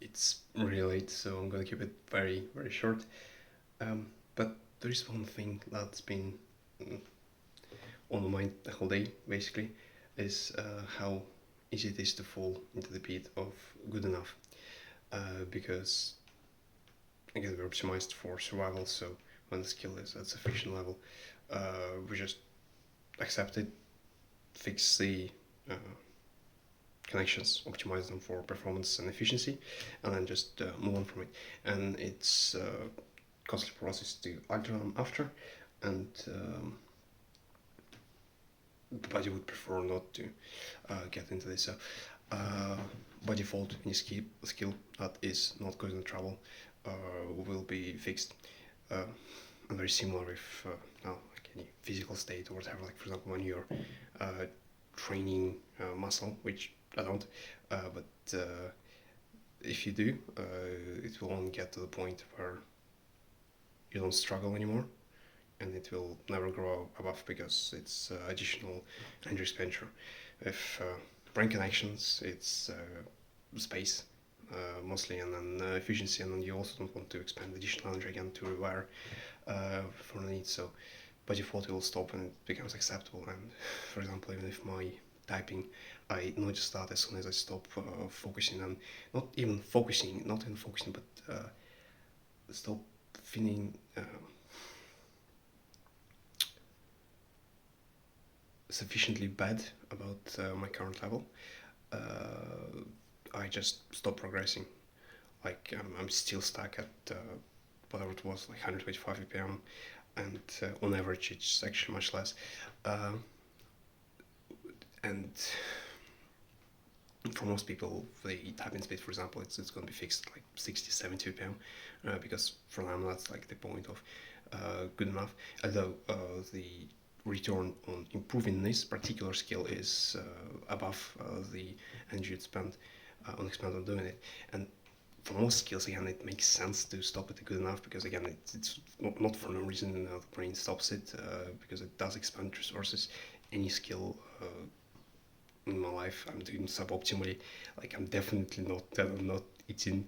It's really late, so I'm gonna keep it very, very short. But there is one thing that's been mm, on my mind the whole day, basically, is how easy it is to fall into the pit of good enough. Because, again, we're optimized for survival, so when the skill is at sufficient level, we just accept it, fix the uh, connections, optimize them for performance and efficiency, and then just move on from it. And it's costly process to alter them after, and but you would prefer not to get into this. So, uh, by default, any skill that is not causing trouble will be fixed. And very similar if now like any physical state or whatever. Like for example, when you're training muscle, which I don't, but if you do, it will only get to the point where you don't struggle anymore, and it will never grow above because it's additional energy expenditure. If brain connections, it's space mostly, and then efficiency, and then you also don't want to expend additional energy again to rewire for the need. So by default, it will stop and it becomes acceptable. And for example, even if my typing, I notice that as soon as I stop focusing on, not even focusing, but stop feeling sufficiently bad about my current level, I just stop progressing. Like I'm still stuck at whatever it was, like 125 BPM, and on average it's actually much less. Uh, and for most people, the typing speed, for example, it's going to be fixed like 60, 70 BPM, because for them that's like the point of good enough. Although the return on improving this particular skill is above the energy you'd spend on expand on doing it. And for most skills, again, it makes sense to stop at good enough because, again, it's not for no reason the brain stops it because it does expand resources. Any skill in my life I'm doing suboptimally. Like I'm definitely not eating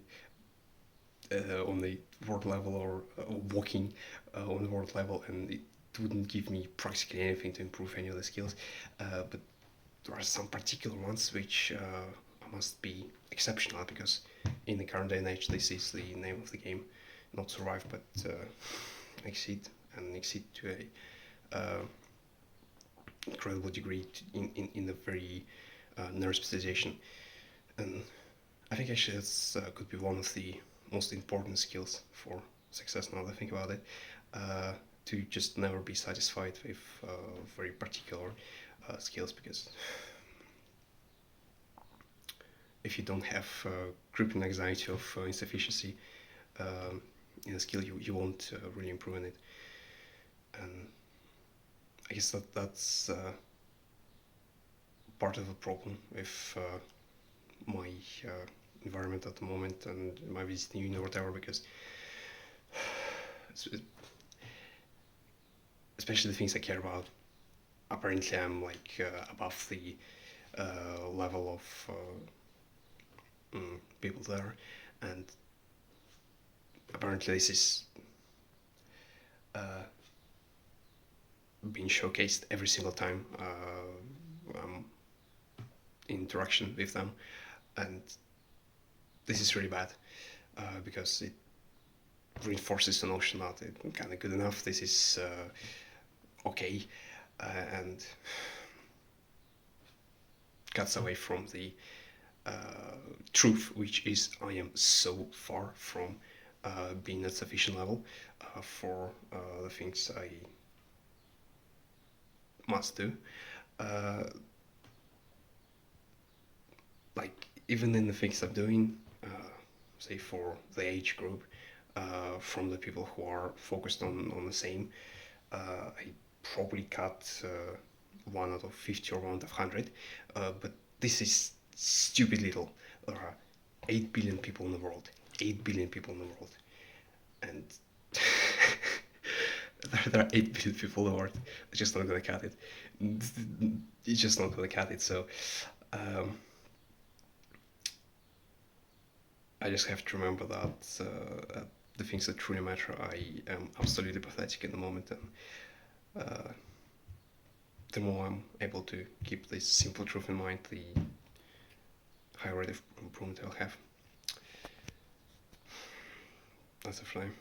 on the world level or walking on the world level, and it wouldn't give me practically anything to improve any of the skills. But there are some particular ones which must be exceptional because in the current day and age, this is the name of the game. Not survive, but exceed, and exceed to a incredible degree in a very narrow specialization. And I think actually that's could be one of the most important skills for success. Now that I think about it, to just never be satisfied with very particular skills, because if you don't have crippling anxiety of insufficiency in a skill, you won't really improve in it. And I guess that's part of the problem with my environment at the moment and my visiting uni or whatever, because especially the things I care about, apparently I'm like above the level of people there, and apparently this is being showcased every single time I'm in interaction with them, and this is really bad because it reinforces the notion that it's kind of good enough. This is okay, and cuts away from the truth, which is I am so far from being at sufficient level for the things I must do. Uh, like even in the things I'm doing, say for the age group, from the people who are focused on the same, I probably cut 1 out of 50 or 1 out of 100, but this is stupid little. There are 8 billion people in the world. 8 billion people in the world. And there are 8 billion people in the world. It's just not going to cut it. It's just not going to cut it. So um, I just have to remember that the things that truly matter, I am absolutely pathetic in the moment, and the more I'm able to keep this simple truth in mind, the higher rate of improvement I'll have. That's a flame.